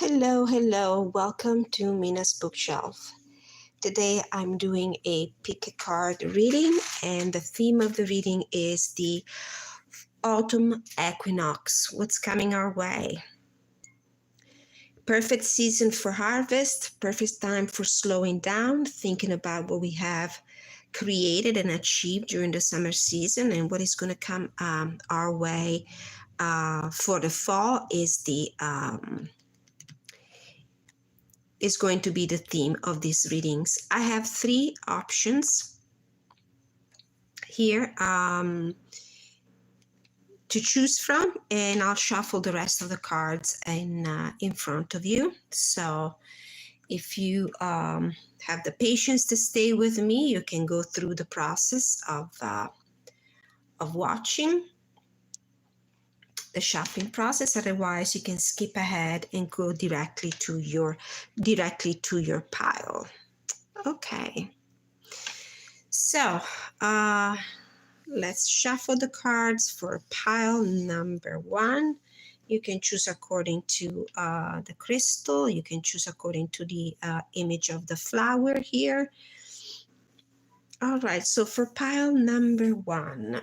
Hello, welcome to Mina's bookshelf. Today I'm doing a pick a card reading, and the theme of the reading is the Autumn Equinox. What's coming our way? Perfect season for harvest, perfect time for slowing down, thinking about what we have created and achieved during the summer season and what is going to come our way for the fall is going to be the theme of these readings. I have three options here to choose from, and I'll shuffle the rest of the cards in front of you. So if you have the patience to stay with me, you can go through the process of watching the shopping process. Otherwise, you can skip ahead and go directly to your pile. Okay, so let's shuffle the cards for pile number one. You can choose according to the crystal. You can choose according to the image of the flower here. All right, so for pile number one,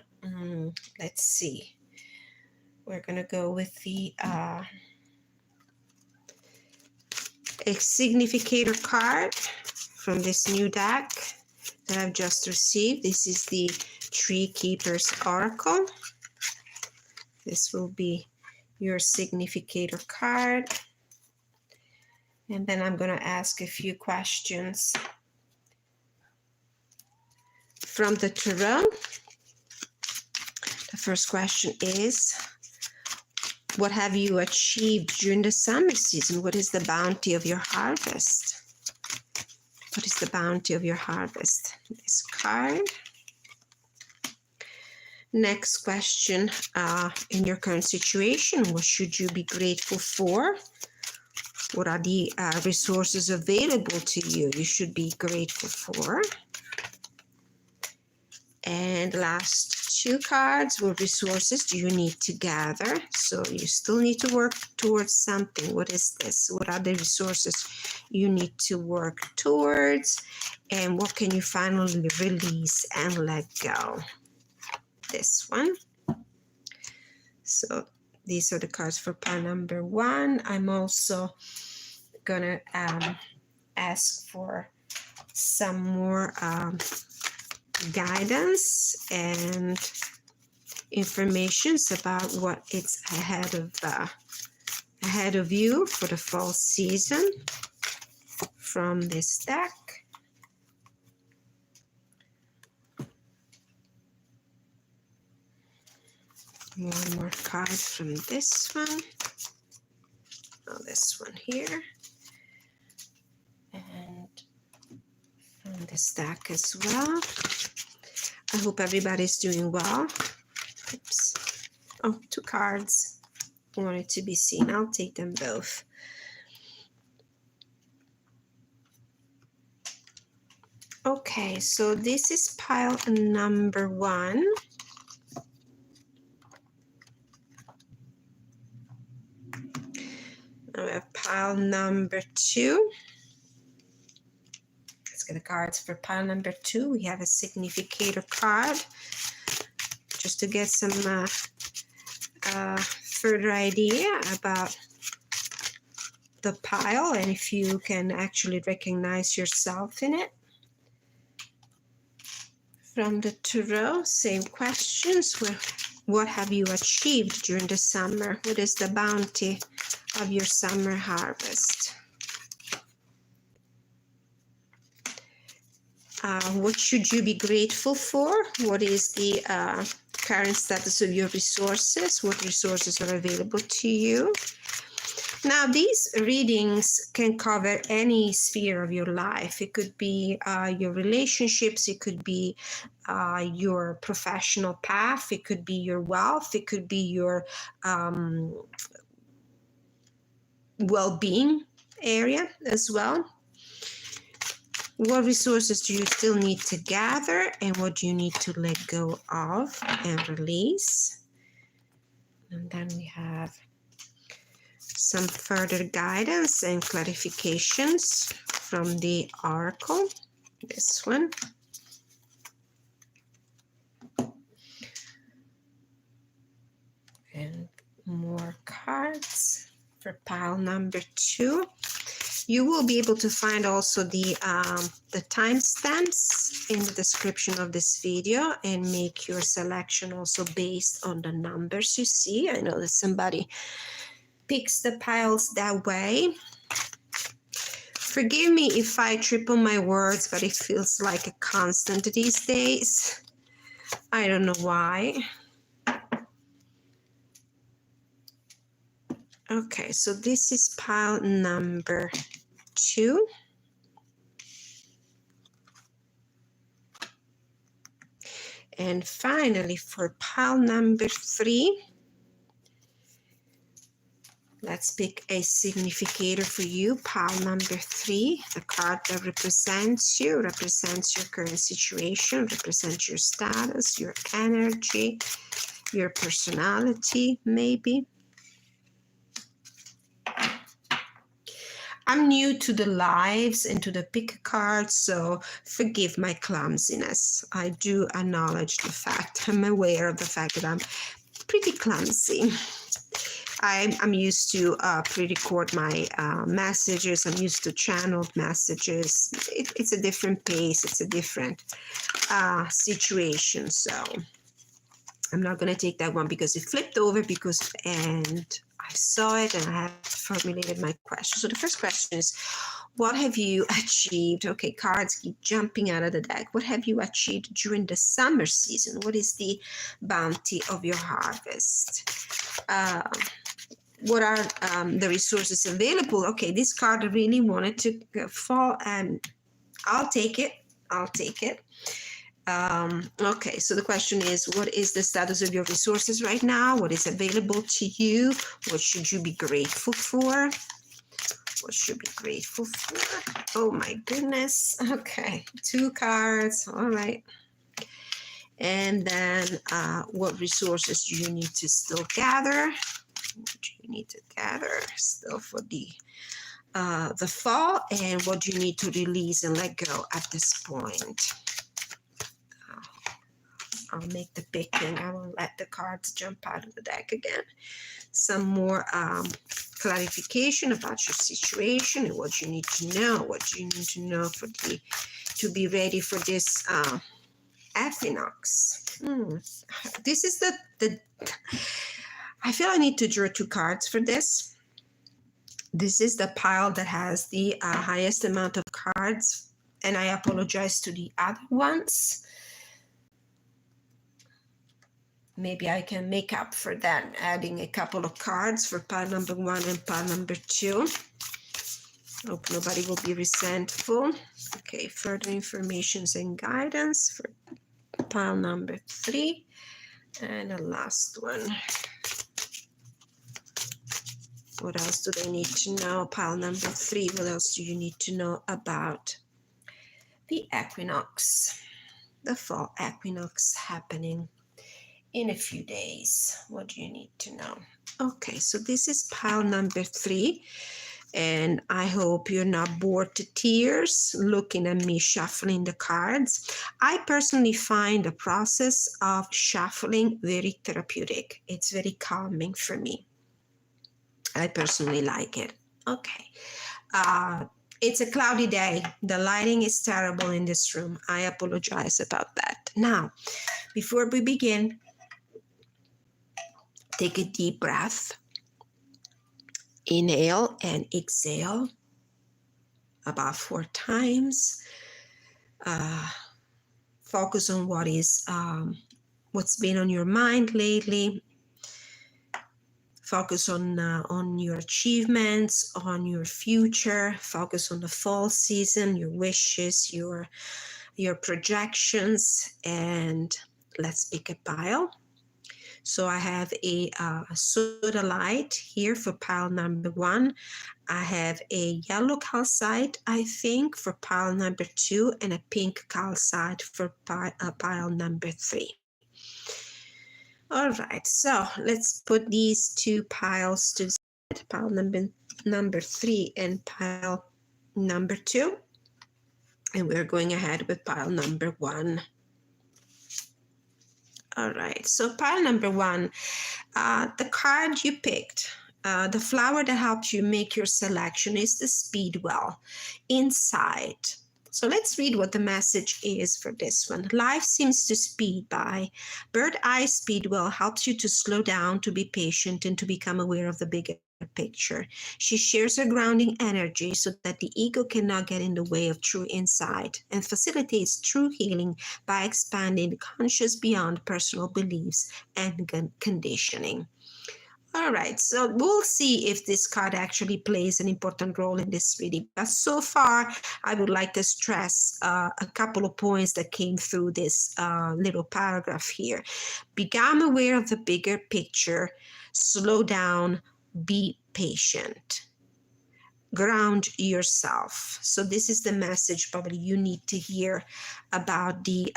let's see. We're going to go with the a significator card from this new deck that I've just received. This is the Tree Keeper's Oracle. This will be your significator card. And then I'm going to ask a few questions from the tarot. The first question is, what have you achieved during the summer season? What is the bounty of your harvest? What is the bounty of your harvest? This card. Next question, in your current situation, what should you be grateful for? What are the resources available to you should be grateful for? And last two cards, what resources do you need to gather? So you still need to work towards something. What is this? What are the resources you need to work towards? And what can you finally release and let go? This one. So these are the cards for pile number one. I'm also gonna ask for some more guidance and information about what it's ahead of you for the fall season from this deck. One more card from this one. Oh, this one here. And from this deck as well. I hope everybody's doing well. Oops. Oh, two cards. Wanted to be seen. I'll take them both. Okay, so this is pile number one. Now we have pile number two. Let's get the cards for pile number two. We have a significator card just to get some further idea about the pile and if you can actually recognize yourself in it. From the tarot, same questions. What have you achieved during the summer? What is the bounty of your summer harvest? What should you be grateful for? What is the current status of your resources? What resources are available to you? Now, these readings can cover any sphere of your life. It could be your relationships. It could be your professional path. It could be your wealth. It could be your well-being area as well. What resources do you still need to gather, and what do you need to let go of and release? And then we have some further guidance and clarifications from the oracle. This one. And more cards for pile number 2. You will be able to find also the timestamps in the description of this video and make your selection also based on the numbers you see. I know that somebody picks the piles that way. Forgive me if I triple my words, but it feels like a constant these days. I don't know why. Okay, so this is pile number 2. And finally, for pile number 3, let's pick a significator for you. Pile number 3, the card that represents you, represents your current situation, represents your status, your energy, your personality, maybe. I'm new to the lives and to the pick cards, so forgive my clumsiness. I do acknowledge the fact, I'm aware of the fact that I'm pretty clumsy. I'm used to pre-record my messages. I'm used to channeled messages. It's a different pace. It's a different situation. So I'm not going to take that one because it flipped over and I saw it and I have formulated my question. So the first question is, what have you achieved? Okay, cards keep jumping out of the deck. What have you achieved during the summer season? What is the bounty of your harvest? What are the resources available? Okay, this card really wanted to fall, and I'll take it. I'll take it. Okay, so the question is, what is the status of your resources right now? What is available to you? What should you be grateful for? What should be grateful for? Oh my goodness. Okay, 2 cards. All right. And then what resources do you need to still gather? What do you need to gather still for the fall? And what do you need to release and let go at this point? I'll make the picking. I won't let the cards jump out of the deck again. Some more clarification about your situation and what you need to know. What do you need to know to be ready for this equinox? This is the. I feel I need to draw 2 cards for this. This is the pile that has the highest amount of cards, and I apologize to the other ones. Maybe I can make up for that, adding a couple of cards for pile number 1 and pile number 2. Hope nobody will be resentful. Okay, further informations and guidance for pile number 3. And the last one. What else do they need to know? Pile number 3. What else do you need to know about the equinox? The fall equinox happening in a few days. What do you need to know? Okay, so this is pile number 3, and I hope you're not bored to tears looking at me shuffling the cards. I personally find the process of shuffling very therapeutic. It's very calming for me. I personally like it. Okay. It's a cloudy day. The lighting is terrible in this room. I apologize about that. Now, before we begin, take a deep breath. Inhale and exhale about 4 times. Focus on what's been on your mind lately. Focus on your achievements, on your future. Focus on the fall season, your wishes, your projections, and let's pick a pile. So I have a soda light here for pile number 1. I have a yellow calcite, I think, for pile number 2, and a pink calcite for pile number 3. All right, so let's put these 2 piles together. pile number 3 and pile number 2. And we're going ahead with pile number 1. All right, so pile number 1, the card you picked, the flower that helps you make your selection is the Speedwell inside. So let's read what the message is for this one. Life seems to speed by. Bird Eye Speedwell helps you to slow down, to be patient, and to become aware of the bigger picture. She shares her grounding energy so that the ego cannot get in the way of true insight, and facilitates true healing by expanding the conscious beyond personal beliefs and conditioning. All right, so we'll see if this card actually plays an important role in this reading. But so far, I would like to stress a couple of points that came through this little paragraph here. Become aware of the bigger picture, slow down, be patient, ground yourself. So this is the message probably you need to hear about the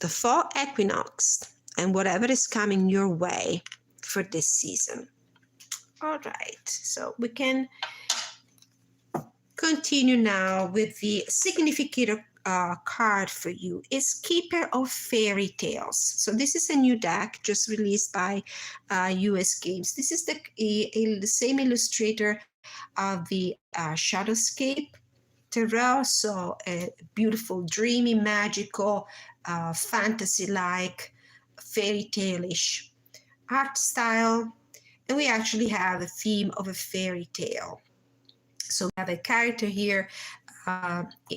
fall equinox and whatever is coming your way for this season. All right, so we can continue now with the significator card for you is Keeper of Fairy Tales. So this is a new deck just released by US Games. This is the same illustrator of the Shadowscape Tarot. So a beautiful, dreamy, magical, fantasy-like, fairy tale-ish art style. And we actually have a theme of a fairy tale. So we have a character here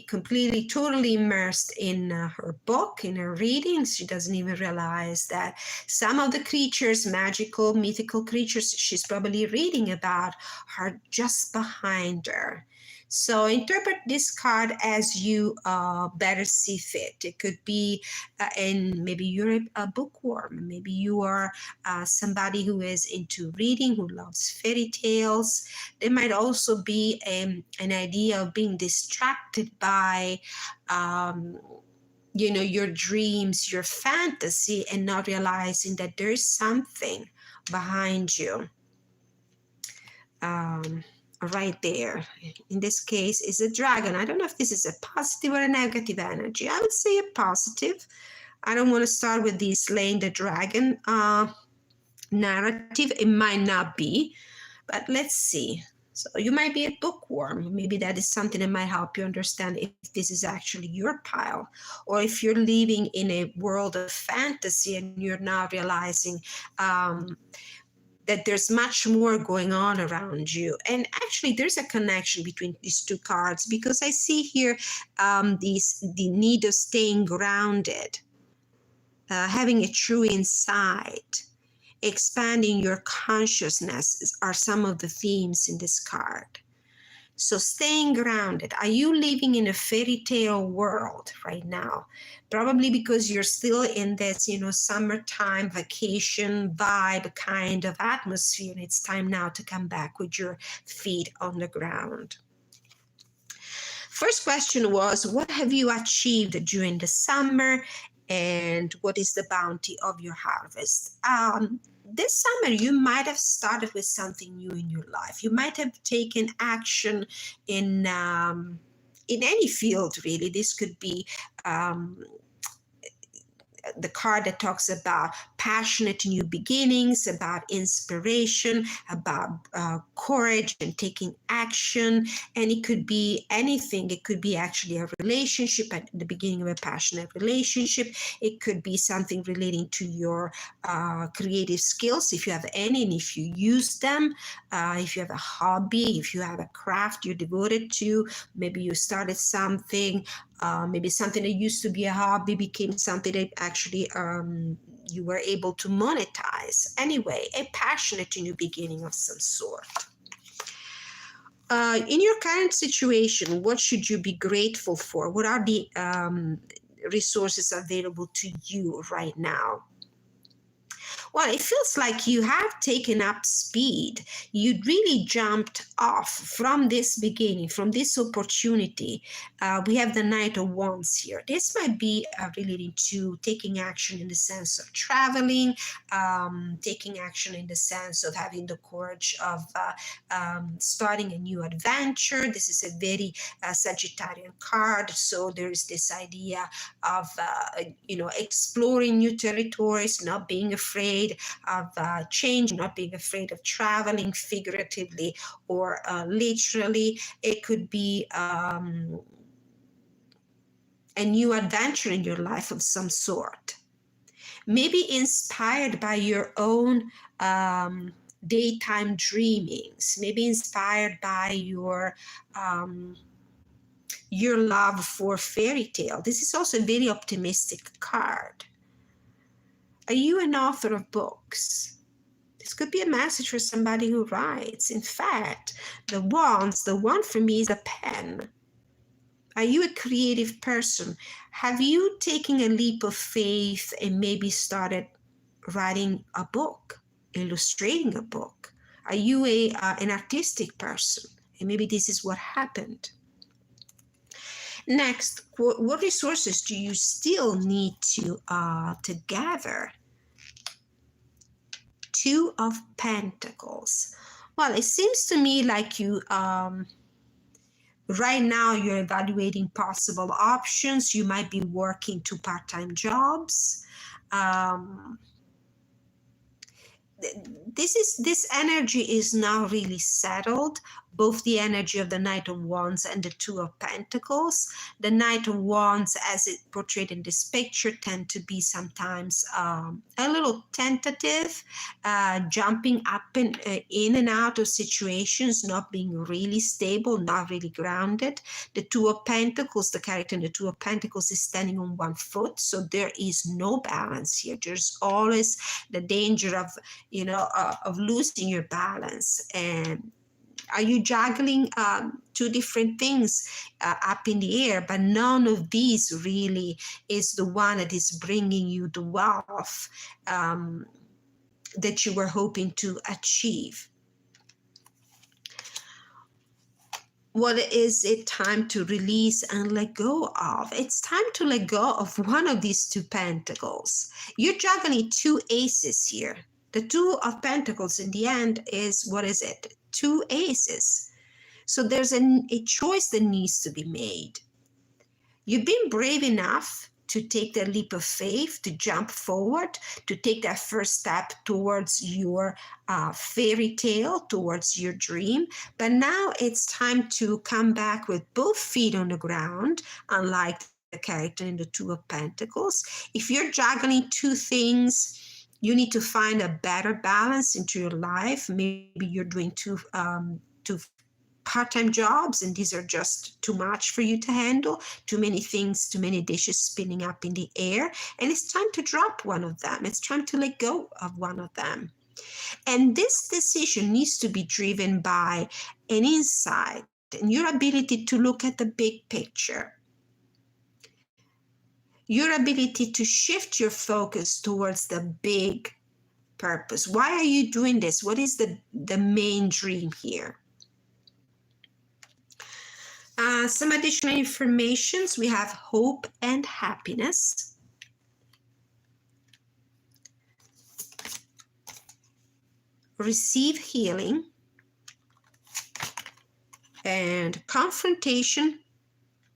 completely, totally immersed in her book, in her readings. She doesn't even realize that some of the creatures, magical, mythical creatures she's probably reading about, are just behind her. So interpret this card as you better see fit. It could be, and maybe you're a bookworm. Maybe you are somebody who is into reading, who loves fairy tales. There might also be an idea of being distracted by your dreams, your fantasy, and not realizing that there's something behind you. Right there. In this case is a dragon. I don't know if this is a positive or a negative energy. I would say a positive. I don't want to start with the slaying the dragon narrative. It might not be, but let's see. So you might be a bookworm. Maybe that is something that might help you understand if this is actually your pile, or if you're living in a world of fantasy and you're now realizing that there's much more going on around you. And actually, there's a connection between these two cards, because I see here the need of staying grounded, having a true insight, expanding your consciousness are some of the themes in this card. So staying grounded. Are you living in a fairy tale world right now? Probably because you're still in this, summertime vacation vibe kind of atmosphere. And it's time now to come back with your feet on the ground. First question was, what have you achieved during the summer? And what is the bounty of your harvest? This summer, you might have started with something new in your life. You might have taken action in any field, really. This could be the card that talks about passionate new beginnings, about inspiration, about courage and taking action. And it could be anything. It could be actually a relationship, at the beginning of a passionate relationship. It could be something relating to your creative skills, if you have any, and if you use them. If you have a hobby, if you have a craft you're devoted to, maybe you started something. Maybe something that used to be a hobby became something that actually you were able to monetize. Anyway, a passionate new beginning of some sort. In your current situation, what should you be grateful for? What are the resources available to you right now? Well, it feels like you have taken up speed. You really jumped off from this beginning, from this opportunity. We have the Knight of Wands here. This might be relating to taking action in the sense of traveling, taking action in the sense of having the courage of starting a new adventure. This is a very Sagittarian card, so there's this idea of exploring new territories, not being afraid of change, not being afraid of traveling figuratively or literally. It could be a new adventure in your life of some sort, maybe inspired by your own daytime dreamings, maybe inspired by your love for fairy tale. This is also a very optimistic card. Are you an author of books? This could be a message for somebody who writes. In fact, the one for me is a pen. Are you a creative person? Have you taken a leap of faith and maybe started writing a book, illustrating a book? Are you an artistic person? And maybe this is what happened. Next, what resources do you still need to gather? Two of Pentacles. Well, it seems to me like you right now you're evaluating possible options. You might be working 2 part-time jobs. This energy is now really settled, both the energy of the Knight of Wands and the Two of Pentacles. The Knight of Wands, as it portrayed in this picture, tend to be sometimes a little tentative, jumping up and in and out of situations, not being really stable, not really grounded. The Two of Pentacles, the character in the Two of Pentacles is standing on one foot, so there is no balance here. There's always the danger of losing your balance. And are you juggling 2 different things up in the air, but none of these really is the one that is bringing you the wealth that you were hoping to achieve? What is it time to release and let go of? It's time to let go of one of these 2 pentacles. You're juggling 2 aces here. The Two of Pentacles in the end is, what is it? 2 aces. So there's a choice that needs to be made. You've been brave enough to take that leap of faith, to jump forward, to take that first step towards your fairy tale, towards your dream. But now it's time to come back with both feet on the ground, unlike the character in the Two of Pentacles. If you're juggling 2 things, you need to find a better balance into your life. Maybe you're doing 2 part-time jobs, and these are just too much for you to handle. Too many things, too many dishes spinning up in the air. And it's time to drop one of them. It's time to let go of one of them. And this decision needs to be driven by an insight and your ability to look at the big picture. Your ability to shift your focus towards the big purpose. Why are you doing this? What is the main dream here? Some additional informations. We have hope and happiness. Receive healing. And confrontation.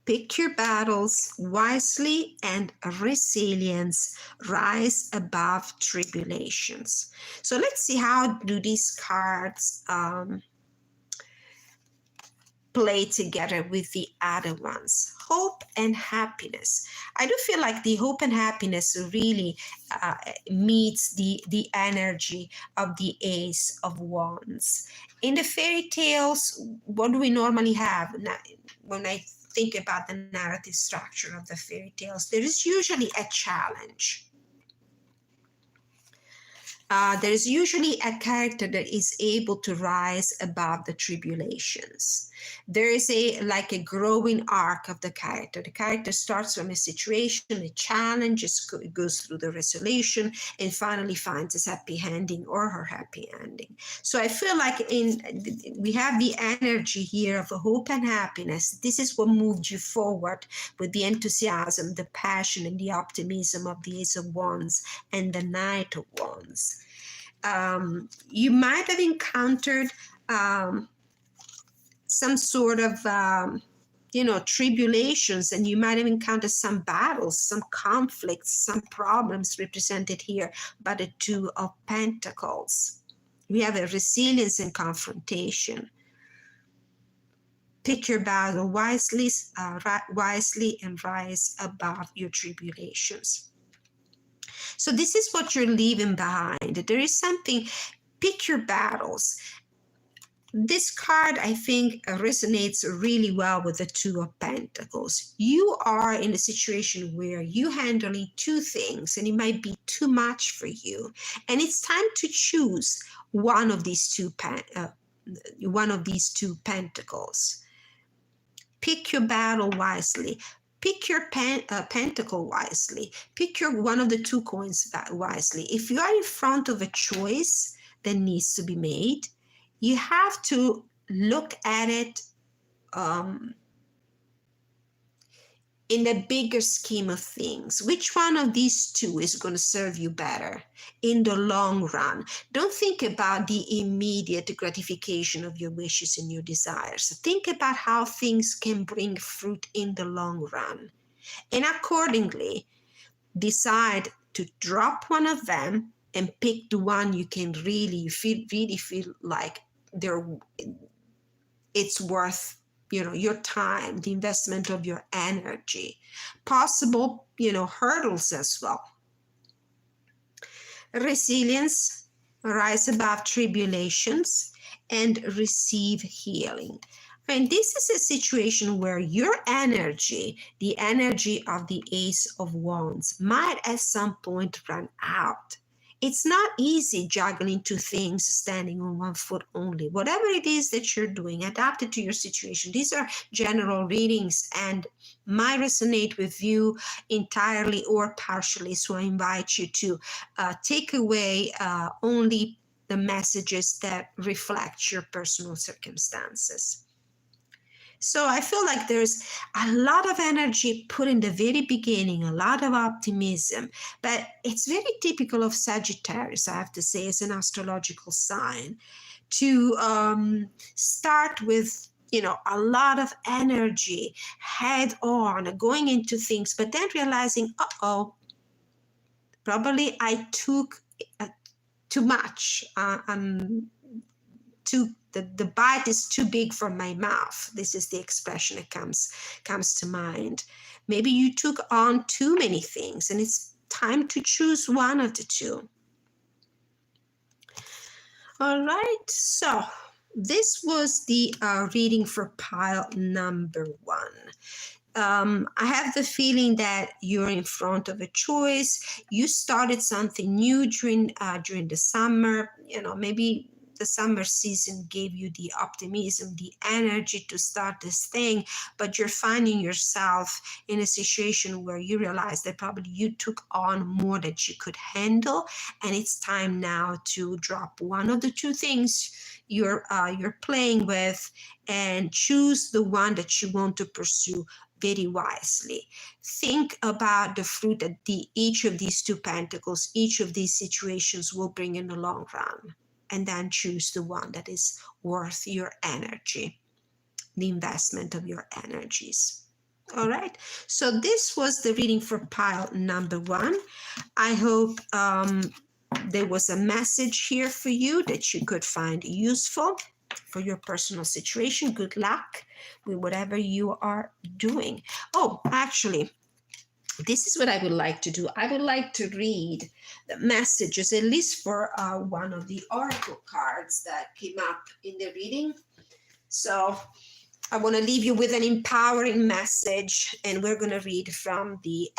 Pick your battles wisely, and resilience. Rise above tribulations. So let's see, how do these cards play together with the other ones? Hope and happiness. I do feel like the hope and happiness really meets the energy of the Ace of Wands. In the fairy tales, what do we normally have? When I think about the narrative structure of the fairy tales, there is usually a challenge. there's usually a character that is able to rise above the tribulations. There is like a growing arc of the character. The character starts from a situation, a challenge, it goes through the resolution, and finally finds his happy ending or her happy ending. So I feel like we have the energy here of hope and happiness. This is what moved you forward with the enthusiasm, the passion, and the optimism of the Ace of Wands and the Knight of Wands. You might have encountered some sort of tribulations, and you might have encountered some battles, some conflicts, some problems represented here by the Two of Pentacles. We have a resilience and confrontation. Pick your battle wisely and rise above your tribulations. So this is what you're leaving behind. There is something, pick your battles. This card, I think, resonates really well with the Two of Pentacles. You are in a situation where you're handling two things, and it might be too much for you. And it's time to choose one of these two pentacles. Pick your battle wisely. Pick your pentacle wisely. Pick one of the two coins wisely. If you are in front of a choice that needs to be made, you have to look at it in the bigger scheme of things. Which one of these two is going to serve you better in the long run? Don't think about the immediate gratification of your wishes and your desires. Think about how things can bring fruit in the long run. And accordingly, decide to drop one of them and pick the one you can really feel like it's worth your time, the investment of your energy. Possible hurdles as well. Resilience, rise above tribulations, and receive healing. And this is a situation where your energy, the energy of the Ace of Wands, might at some point run out. It's not easy juggling two things, standing on one foot only. Whatever it is that you're doing, adapt it to your situation. These are general readings and might resonate with you entirely or partially. So I invite you to take away only the messages that reflect your personal circumstances. So I feel like there's a lot of energy put in the very beginning, a lot of optimism, but it's very typical of Sagittarius, I have to say, as an astrological sign, to start with, a lot of energy, head on, going into things, but then realizing, probably I took too much, the bite is too big for my mouth. This is the expression that comes to mind. Maybe you took on too many things, and it's time to choose one of the two. All right, so this was the reading for pile number 1. I have the feeling that you're in front of a choice. You started something new during the summer. Maybe the summer season gave you the optimism, the energy to start this thing, but you're finding yourself in a situation where you realize that probably you took on more than you could handle, and it's time now to drop one of the two things you're playing with and choose the one that you want to pursue very wisely. Think about the fruit that each of these two pentacles, each of these situations will bring in the long run, and then choose the one that is worth your energy, the investment of your energies. All right, so this was the reading for pile number 1. I hope there was a message here for you that you could find useful for your personal situation. Good luck with whatever you are doing. Oh, actually, this is what I would like to do. I would like to read the messages, at least for one of the oracle cards that came up in the reading. So I want to leave you with an empowering message, and we're going to read from the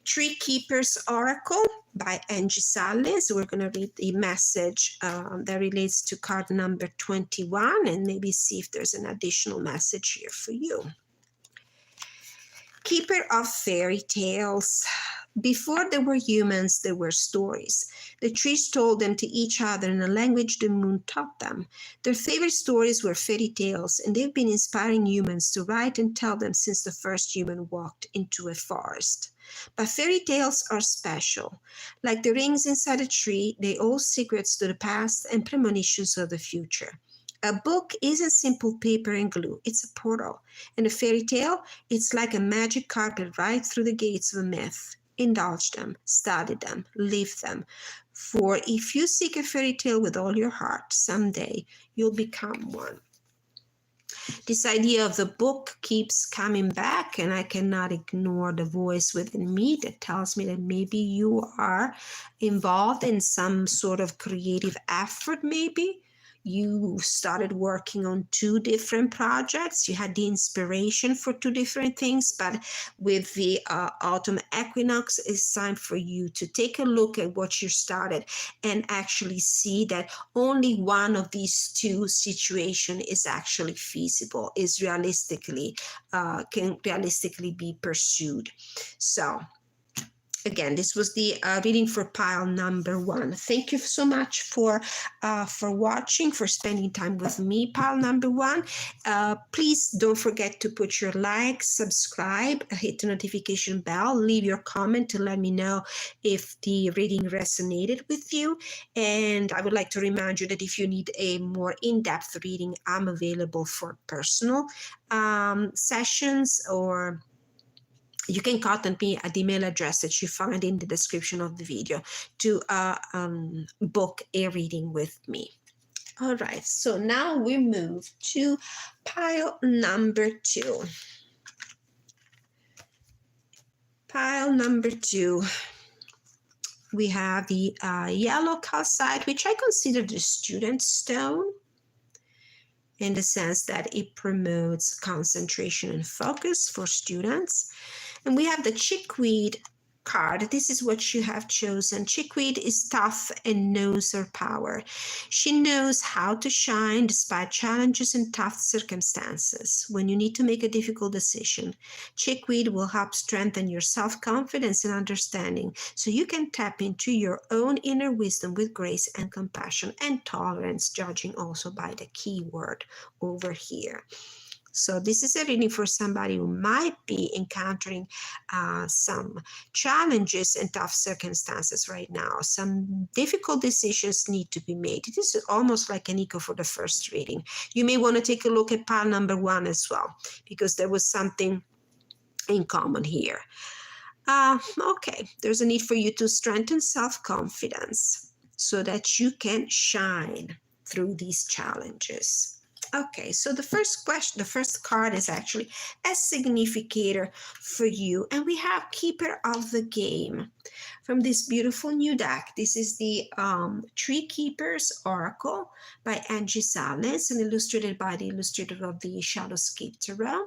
Tree Keeper's Oracle by Angie Salis. We're going to read the message that relates to card number 21 and maybe see if there's an additional message here for you. Keeper of Fairy Tales. Before there were humans, there were stories. The trees told them to each other in a language the moon taught them. Their favorite stories were fairy tales, and they've been inspiring humans to write and tell them since the first human walked into a forest. But fairy tales are special. Like the rings inside a tree, they hold secrets to the past and premonitions of the future. A book isn't simple paper and glue, it's a portal. And a fairy tale, it's like a magic carpet right through the gates of a myth. Indulge them, study them, live them. For if you seek a fairy tale with all your heart, someday you'll become one. This idea of the book keeps coming back, and I cannot ignore the voice within me that tells me that maybe you are involved in some sort of creative effort, maybe. You started working on 2 different projects. You had the inspiration for 2 different things, but with the autumn equinox, it's time for you to take a look at what you started and actually see that only one of these 2 situations is actually feasible, is realistically, can realistically be pursued. So again, this was the reading for pile number 1. Thank you so much for watching, for spending time with me, pile number 1. Please don't forget to put your like, subscribe, hit the notification bell, leave your comment to let me know if the reading resonated with you. And I would like to remind you that if you need a more in-depth reading, I'm available for personal sessions, or you can contact me at the email address that you find in the description of the video to book a reading with me. All right, so now we move to pile number 2. Pile number 2, we have the yellow calcite, which I consider the student stone, in the sense that it promotes concentration and focus for students. And we have the chickweed card. This is what you have chosen. Chickweed is tough and knows her power. She knows how to shine despite challenges and tough circumstances. When you need to make a difficult decision, chickweed will help strengthen your self-confidence and understanding, so you can tap into your own inner wisdom with grace and compassion and tolerance, judging also by the keyword over here. So this is a reading for somebody who might be encountering some challenges and tough circumstances right now. Some difficult decisions need to be made. It is almost like an echo for the first reading. You may want to take a look at pile number 1 as well, because there was something in common here. Okay, there's a need for you to strengthen self-confidence so that you can shine through these challenges. Okay, so the first question, the first card is actually a significator for you. And we have Keeper of the Game from this beautiful new deck. This is the Tree Keeper's Oracle by Angie Salis and illustrated by the illustrator of the Shadowscape Tarot.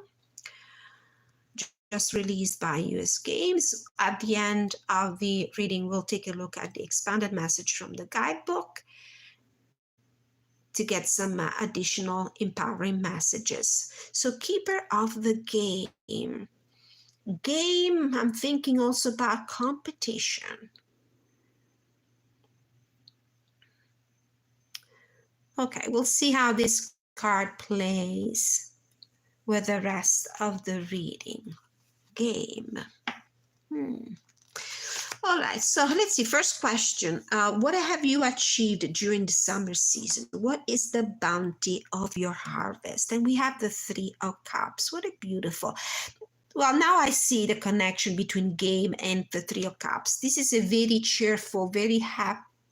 Just released by US Games. At the end of the reading, we'll take a look at the expanded message from the guidebook to get some additional empowering messages. So Keeper of the Game. Game, I'm thinking also about competition. Okay, we'll see how this card plays with the rest of the reading. Game. All right, so let's see. First question, what have you achieved during the summer season? What is the bounty of your harvest? And we have the 3 of Cups. What a beautiful. Well, now I see the connection between game and the 3 of Cups. This is a very cheerful, very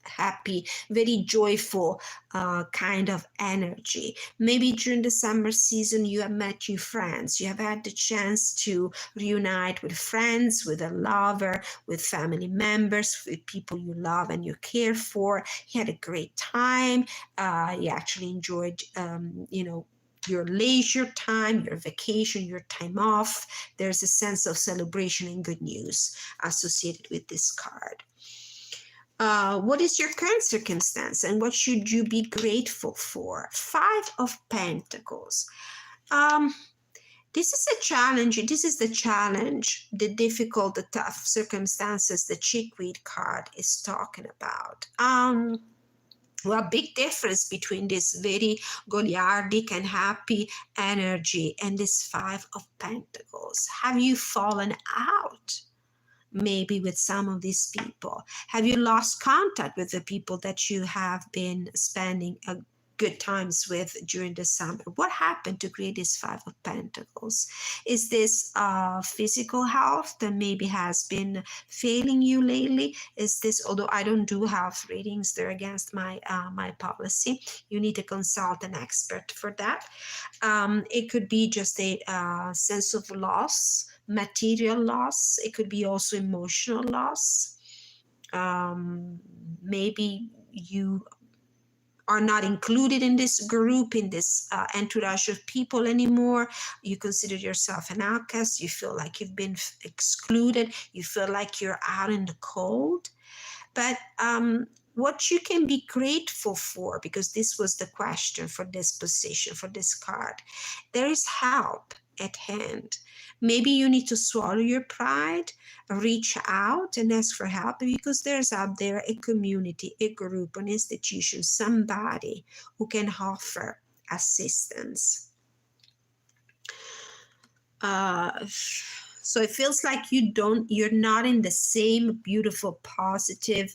happy, very joyful kind of energy. Maybe during the summer season you have met new friends. You have had the chance to reunite with friends, with a lover, with family members, with people you love and you care for. You had a great time. You actually enjoyed, your leisure time, your vacation, your time off. There's a sense of celebration and good news associated with this card. What is your current circumstance and what should you be grateful for? Five of Pentacles. Um, this is a challenge. This is the challenge, the difficult, the tough circumstances the chickweed card is talking about. Well, big difference between this very Goliardic and happy energy and this Five of Pentacles. Have you fallen out? Maybe with some of these people? Have you lost contact with the people that you have been spending a good times with during the summer? What happened to create this Five of Pentacles? Is this physical health that maybe has been failing you lately? Is this, although I don't do health readings, they're against my my policy. You need to consult an expert for that. It could be just a sense of loss, material loss. It could be also emotional loss. Maybe you are not included in this group, in this entourage of people anymore. You consider yourself an outcast. You feel like you've been excluded. You feel like you're out in the cold. But what you can be grateful for, because this was the question for this position, for this card, there is help at hand. Maybe you need to swallow your pride, reach out and ask for help, because there's out there a community, a group, an institution, somebody who can offer assistance. So it feels like you're not in the same beautiful, positive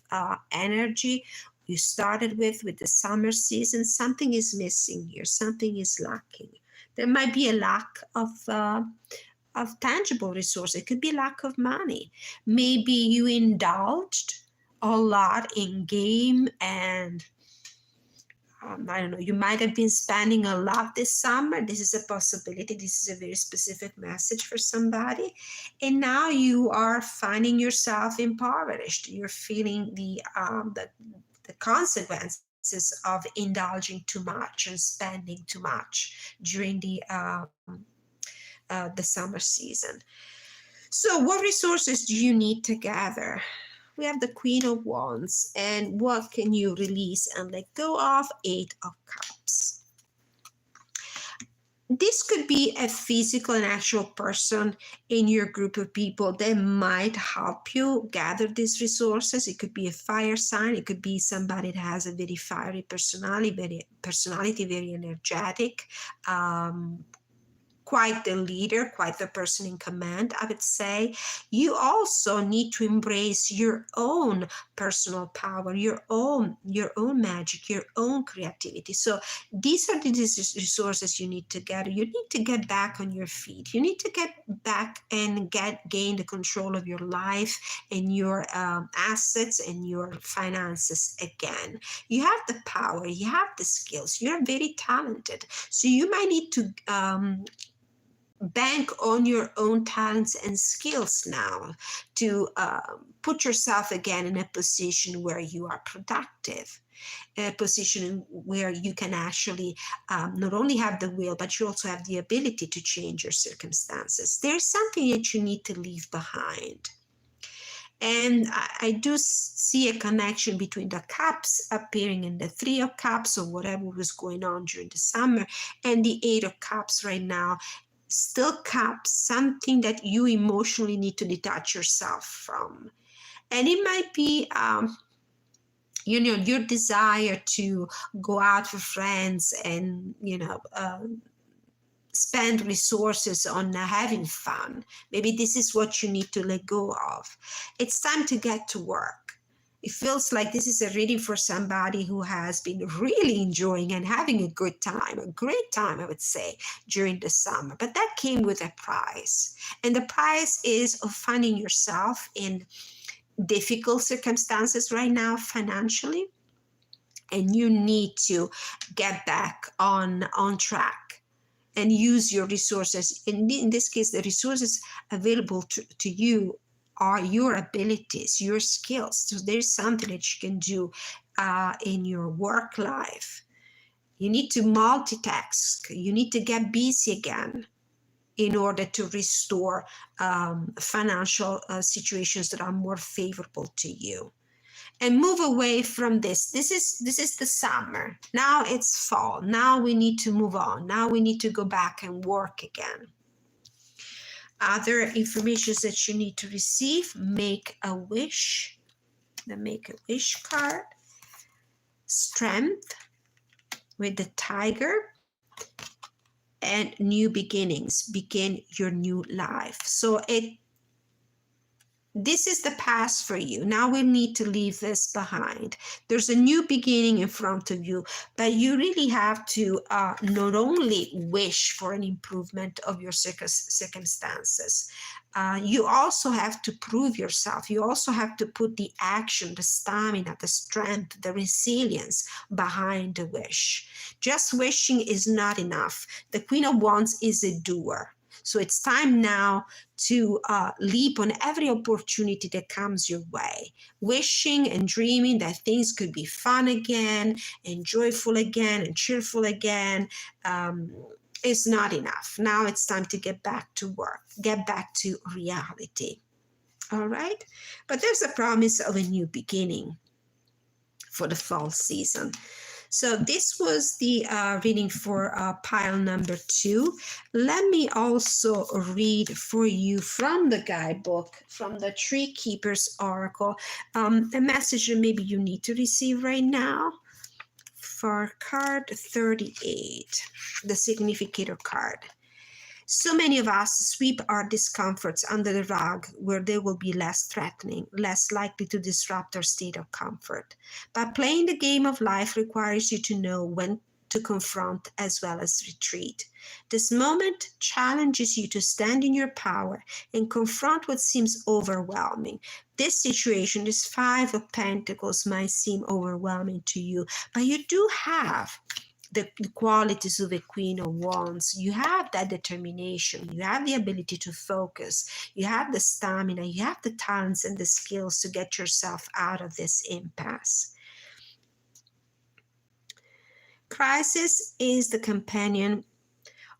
energy you started with the summer season. Something is missing here. Something is lacking. There might be a lack of tangible resource. It could be lack of money. Maybe you indulged a lot in game and I don't know, you might have been spending a lot this summer. This is a possibility. This is a very specific message for somebody. And now you are finding yourself impoverished. You're feeling the consequences of indulging too much and spending too much during the summer season. So what resources do you need to gather? We have the Queen of Wands, and what can you release and let go of? Eight of Cups. This could be a physical and actual person in your group of people that might help you gather these resources. It could be a fire sign. It could be somebody that has a very fiery personality, very energetic, quite the leader, quite the person in command, I would say. You also need to embrace your own personal power, your own magic, your own creativity. So these are the resources you need to gather. You need to get back on your feet. You need to get back and gain the control of your life and your assets and your finances again. You have the power, you have the skills, you're very talented. So you might need to bank on your own talents and skills now to put yourself again in a position where you are productive, a position where you can actually not only have the will, but you also have the ability to change your circumstances. There's something that you need to leave behind. And I do see a connection between the cups appearing in the Three of Cups or whatever was going on during the summer and the Eight of Cups right now. Still cups, something that you emotionally need to detach yourself from. And it might be your desire to go out with friends and spend resources on having fun. Maybe this is what you need to let go of. It's time to get to work. It feels like this is a reading for somebody who has been really enjoying and having a good time, a great time, I would say, during the summer. But that came with a price. And the price is of finding yourself in difficult circumstances right now financially. And you need to get back on track and use your resources. In this case, the resources available to you are your abilities, your skills. So there's something that you can do in your work life You need to multitask. You need to get busy again in order to restore financial situations that are more favorable to you. And move away from this. This is the summer. Now it's fall. Now we need to move on. Now we need to go back and work again. Other information that you need to receive: make a wish, the make a wish card, strength with the tiger, and new beginnings, begin your new life. So this is the past for you. Now we need to leave this behind. There's a new beginning in front of you, but you really have to not only wish for an improvement of your circumstances, you also have to prove yourself. You also have to put the action, the stamina, the strength, the resilience behind the wish. Just wishing is not enough. The Queen of Wands is a doer. So it's time now to leap on every opportunity that comes your way. Wishing and dreaming that things could be fun again, and joyful again, and cheerful again is not enough. Now it's time to get back to work, get back to reality. All right? But there's a promise of a new beginning for the fall season. So this was the reading for pile number 2. Let me also read for you from the guidebook, from the Tree Keepers Oracle, a message that maybe you need to receive right now. For card 38, the significator card. So many of us sweep our discomforts under the rug where they will be less threatening, less likely to disrupt our state of comfort. But playing the game of life requires you to know when to confront as well as retreat. This moment challenges you to stand in your power and confront what seems overwhelming. This situation, this 5 of Pentacles, might seem overwhelming to you, but you do have the qualities of a Queen of Wands. You have that determination. You have the ability to focus. You have the stamina. You have the talents and the skills to get yourself out of this impasse. Crisis is the companion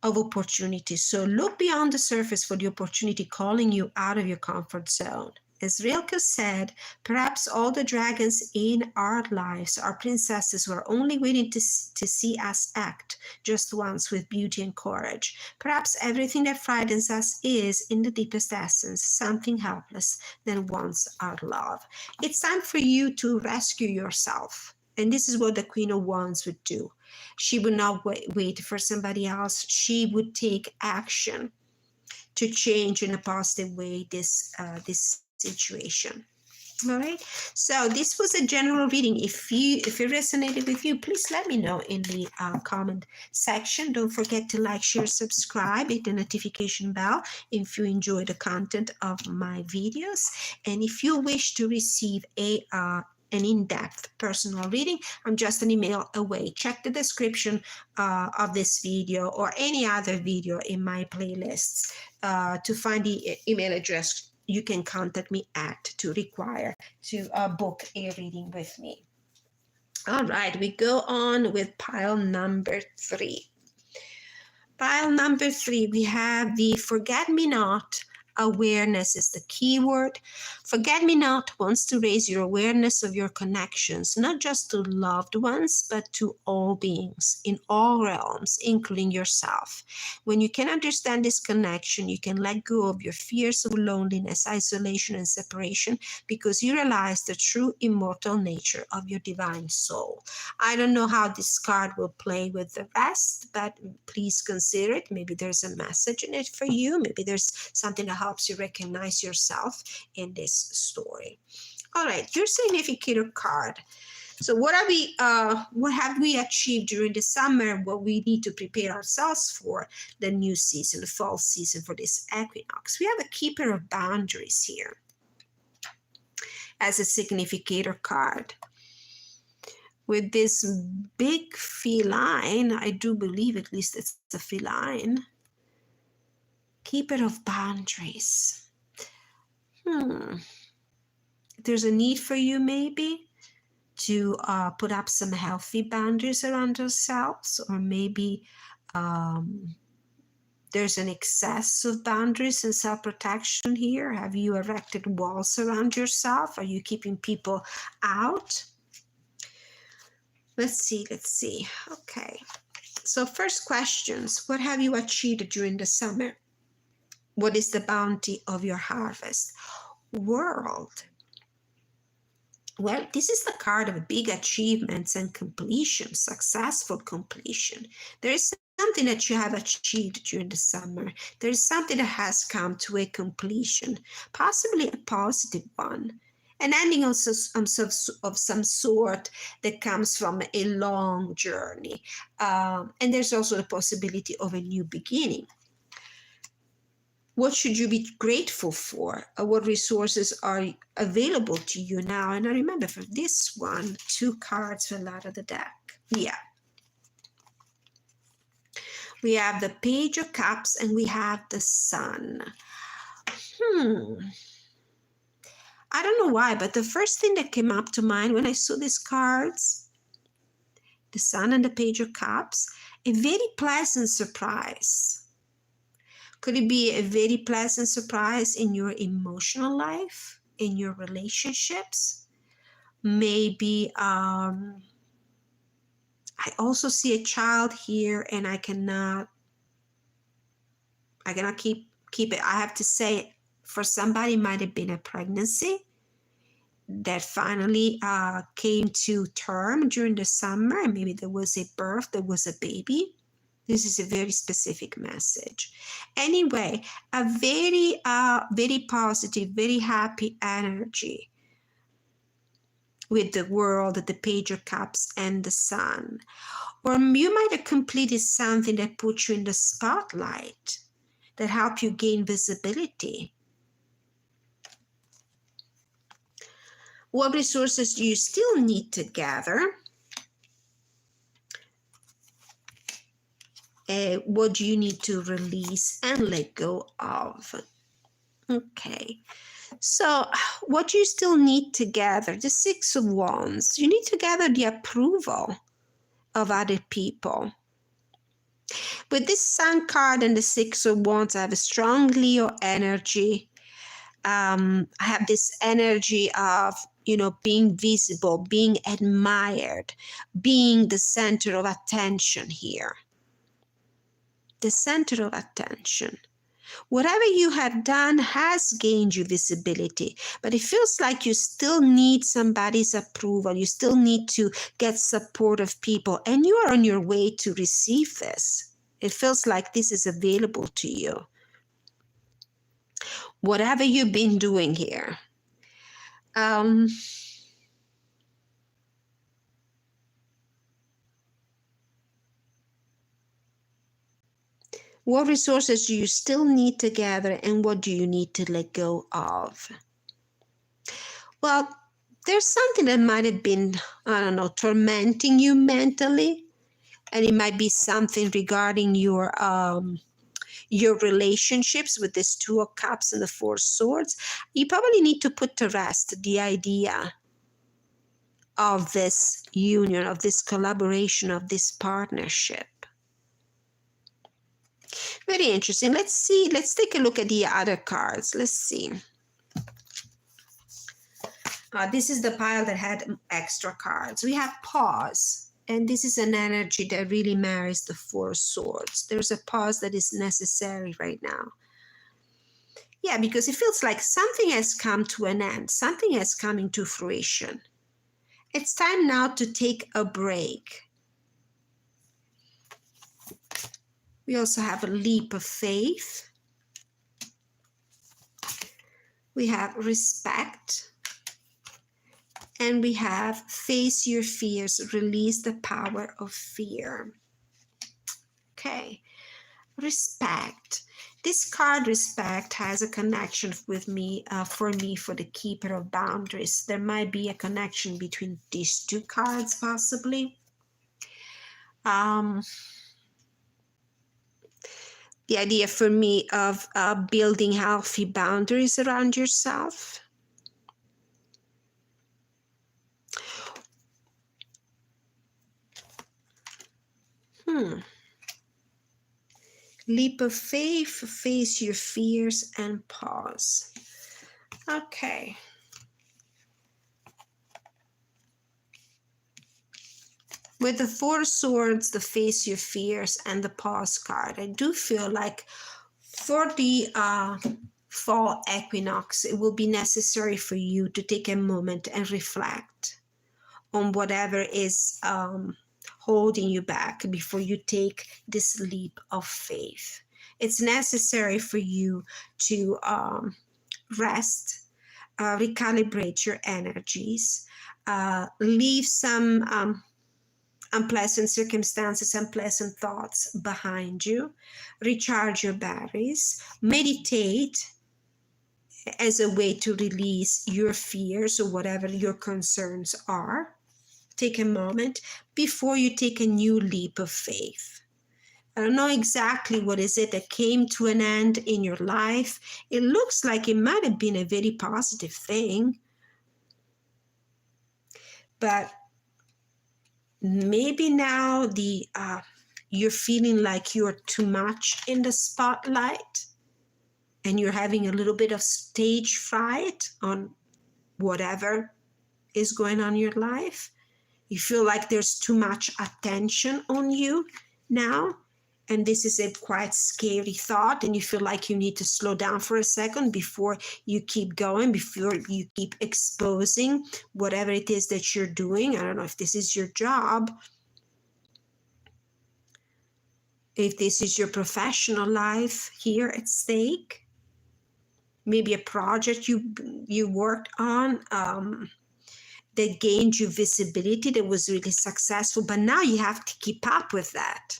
of opportunity. So look beyond the surface for the opportunity calling you out of your comfort zone. As Rilke said, perhaps all the dragons in our lives are princesses who are only waiting to see us act just once with beauty and courage. Perhaps everything that frightens us is, in the deepest essence, something helpless that wants our love. It's time for you to rescue yourself. And this is what the Queen of Wands would do. She would not wait for somebody else. She would take action to change in a positive way this situation. All right, so this was a general reading. If it resonated with you, please let me know in the comment section. Don't forget to like, share, subscribe, hit the notification bell if you enjoy the content of my videos. And if you wish to receive an in-depth personal reading, I'm just an email away. Check the description of this video or any other video in my playlists to find the email address you can contact me at to require to book a reading with me. All right, we go on with pile number 3. Pile number 3, we have the Forget-Me-Not. Awareness is the key word. Forget-Me-Not wants to raise your awareness of your connections, not just to loved ones, but to all beings in all realms, including yourself. When you can understand this connection, you can let go of your fears of loneliness, isolation, and separation, because you realize the true immortal nature of your divine soul. I don't know how this card will play with the rest, but please consider it. Maybe there's a message in it for you. Maybe there's something that helps you recognize yourself in this story. All right, your significator card. So what have we achieved during the summer? What we need to prepare ourselves for the new season, the fall season, for this equinox. We have a keeper of boundaries here as a significator card. With this big feline, I do believe at least it's a feline. Keeper of boundaries. There's a need for you, maybe. to put up some healthy boundaries around ourselves, or maybe there's an excess of boundaries and self-protection here. Have you erected walls around yourself? Are you keeping people out? Let's see. Okay. So first questions, what have you achieved during the summer? What is the bounty of your harvest? World. Well, this is the card of big achievements and completion, successful completion. There is something that you have achieved during the summer. There is something that has come to a completion, possibly a positive one, an ending of some sort that comes from a long journey. And there's also the possibility of a new beginning. What should you be grateful for? What resources are available to you now? And I remember for this one, 2 cards fell out of the deck. Yeah. We have the Page of Cups and we have the Sun. I don't know why, but the first thing that came up to mind when I saw these cards, the Sun and the Page of Cups, a very pleasant surprise. Could it be a very pleasant surprise in your emotional life, in your relationships? Maybe I also see a child here, and I cannot keep it. I have to say, for somebody, it might have been a pregnancy that finally came to term during the summer. Maybe there was a birth, there was a baby. This is a very specific message. Anyway, a very, very positive, very happy energy with the World, the Page of Cups, and the Sun. Or you might have completed something that put you in the spotlight, that helped you gain visibility. What resources do you still need to gather? What do you need to release and let go of? Okay, so what do you still need to gather? The 6 of Wands. You need to gather the approval of other people. With this Sun card and the 6 of Wands, I have a strong Leo energy. I have this energy of, being visible, being admired, being the center of attention here. The center of attention. Whatever you have done has gained you visibility, but it feels like you still need somebody's approval. You still need to get support of people, and you are on your way to receive this. It feels like this is available to you. Whatever you've been doing here. What resources do you still need to gather, and what do you need to let go of? Well, there's something that might have been, tormenting you mentally, and it might be something regarding your relationships with this 2 of Cups and the 4 of Swords. You probably need to put to rest the idea of this union, of this collaboration, of this partnership. Very interesting. Let's take a look at the other cards. Let's see. This is the pile that had extra cards. We have pause, and this is an energy that really marries the 4 of Swords. There's a pause that is necessary right now. Yeah, because it feels like something has come to an end. Something has come into fruition. It's time now to take a break. We also have a leap of faith. We have respect. And we have face your fears, release the power of fear. Okay, respect. This card, respect, has a connection with me, for the keeper of boundaries. There might be a connection between these 2 cards, possibly. The idea for me of building healthy boundaries around yourself. Leap of faith, face your fears and pause. Okay. With the Four of Swords, the face your fears and the pause card, I do feel like for the fall equinox, it will be necessary for you to take a moment and reflect on whatever is holding you back before you take this leap of faith. It's necessary for you to rest, recalibrate your energies, leave some unpleasant circumstances, unpleasant thoughts behind you, recharge your batteries, meditate as a way to release your fears or whatever your concerns are. Take a moment before you take a new leap of faith. I don't know exactly what is it that came to an end in your life. It looks like it might have been a very positive thing, but maybe now you're feeling like you're too much in the spotlight and you're having a little bit of stage fright on whatever is going on in your life. You feel like there's too much attention on you now, and this is a quite scary thought, and you feel like you need to slow down for a second before you keep going, before you keep exposing whatever it is that you're doing. I don't know if this is your job, if this is your professional life here at stake, maybe a project you worked on that gained you visibility, that was really successful, but now you have to keep up with that.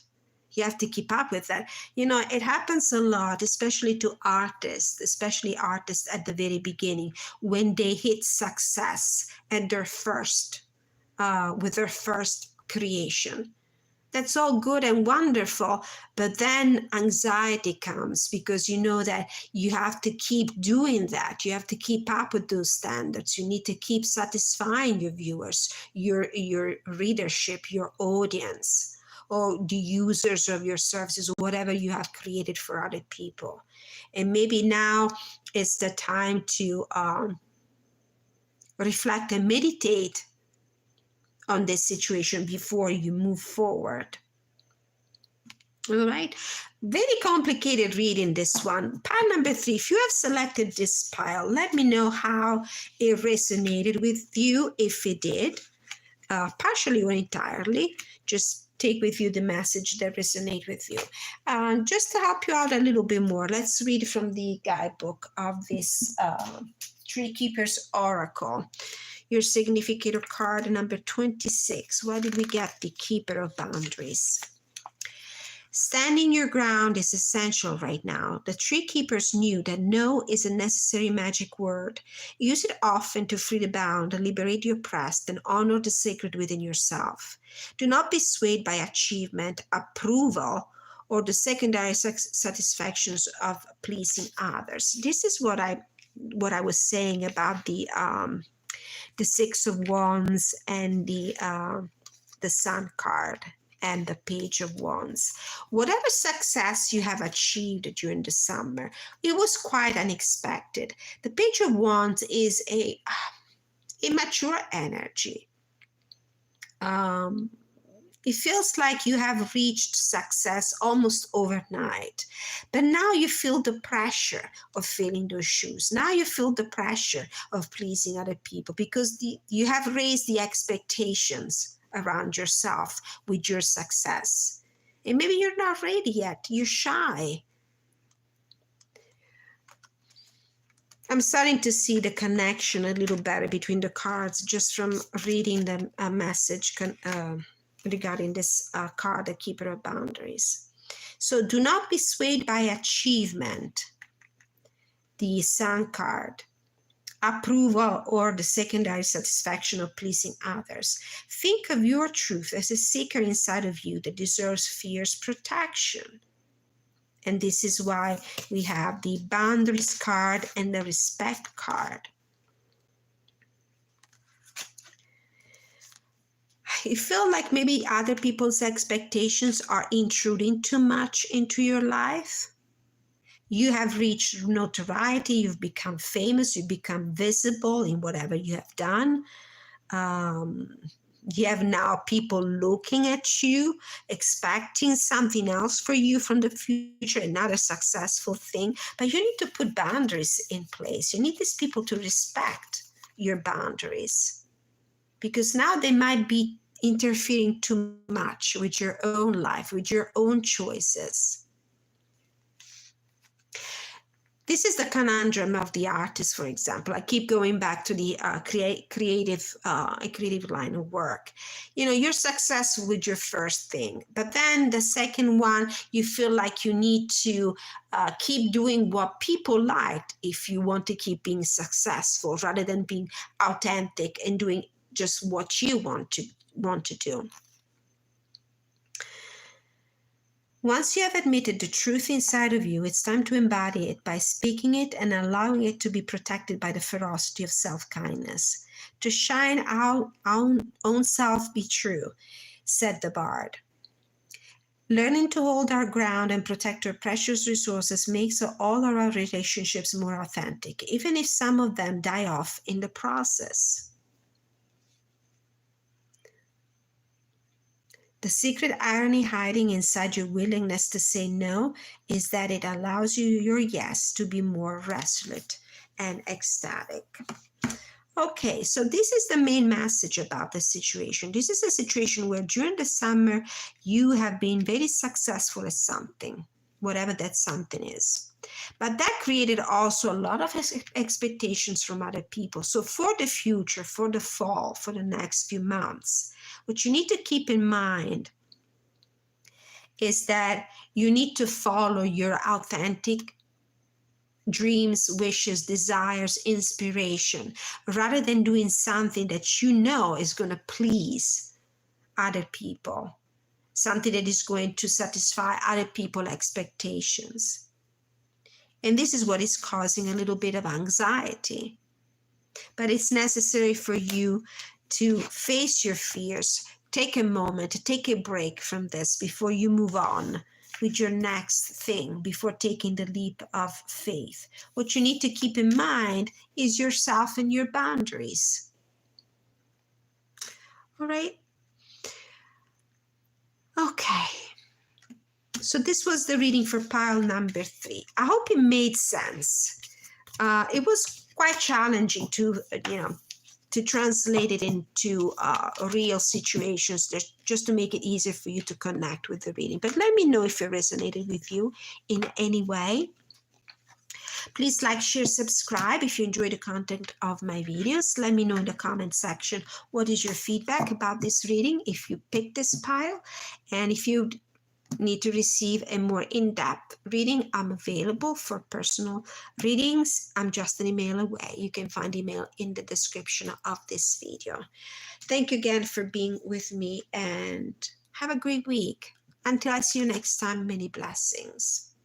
You have to keep up with that. You know, it happens a lot, especially to artists, especially artists at the very beginning, when they hit success at their first, with their first creation. That's all good and wonderful, but then anxiety comes because you know that you have to keep doing that. You have to keep up with those standards. You need to keep satisfying your viewers, your readership, your audience, or the users of your services, or whatever you have created for other people. And maybe now it's the time to reflect and meditate on this situation before you move forward. All right, very complicated reading, this one. Pile number 3, if you have selected this pile, let me know how it resonated with you, if it did, partially or entirely. Just take with you the message that resonates with you. Just to help you out a little bit more, let's read from the guidebook of this Tree Keeper's Oracle. Your significator card number 26. What did we get? The Keeper of Boundaries. Standing your ground is essential right now. The Tree Keepers knew that no is a necessary magic word. Use it often to free the bound, liberate the oppressed, and honor the sacred within yourself. Do not be swayed by achievement, approval, or the secondary satisfactions of pleasing others. This is what I was saying about the Six of Wands and the Sun card and the Page of Wands. Whatever success you have achieved during the summer, it was quite unexpected. The Page of Wands is a immature energy. It feels like you have reached success almost overnight, but now you feel the pressure of filling those shoes. Now you feel the pressure of pleasing other people because you have raised the expectations around yourself with your success. And maybe you're not ready yet. You're shy. I'm starting to see the connection a little better between the cards just from reading the message regarding this card, the Keeper of Boundaries. So do not be swayed by achievement, the Sun card, approval, or the secondary satisfaction of pleasing others. Think of your truth as a seeker inside of you that deserves fierce protection. And this is why we have the Boundaries card and the Respect card. you feel like maybe other people's expectations are intruding too much into your life. You have reached notoriety, you've become famous, you've become visible in whatever you have done. Um, you have now people looking at you, expecting something else for you from the future, another successful thing. But you need to put boundaries in place. You need these people to respect your boundaries, because now they might be interfering too much with your own life, with your own choices. This is the conundrum of the artist, for example. I keep going back to the creative line of work. You're successful with your first thing, but then the second one, you feel like you need to keep doing what people liked if you want to keep being successful, rather than being authentic and doing just what you want to do. Once you have admitted the truth inside of you, it's time to embody it by speaking it and allowing it to be protected by the ferocity of self-kindness. To shine our own self be true, said the bard. Learning to hold our ground and protect our precious resources makes all of our relationships more authentic, even if some of them die off in the process. The secret irony hiding inside your willingness to say no is that it allows your yes to be more resolute and ecstatic. Okay, so this is the main message about the situation. This is a situation where during the summer you have been very successful at something, whatever that something is. But that created also a lot of expectations from other people. So for the future, for the fall, for the next few months, what you need to keep in mind is that you need to follow your authentic dreams, wishes, desires, inspiration, rather than doing something that you know is going to please other people, something that is going to satisfy other people's expectations. And this is what is causing a little bit of anxiety. But it's necessary for you to face your fears, take a moment, take a break from this before you move on with your next thing, before taking the leap of faith. What you need to keep in mind is yourself and your boundaries. All right? Okay. So this was the reading for pile number 3. I hope it made sense. It was quite challenging to translate it into real situations, just to make it easier for you to connect with the reading. But let me know if it resonated with you in any way. Please like, share, subscribe if you enjoy the content of my videos. Let me know in the comment section what is your feedback about this reading, if you picked this pile, and if you need to receive a more in-depth reading, I'm available for personal readings. I'm just an email away. You can find email in the description of this video. Thank you again for being with me, and have a great week. Until I see you next time, many blessings.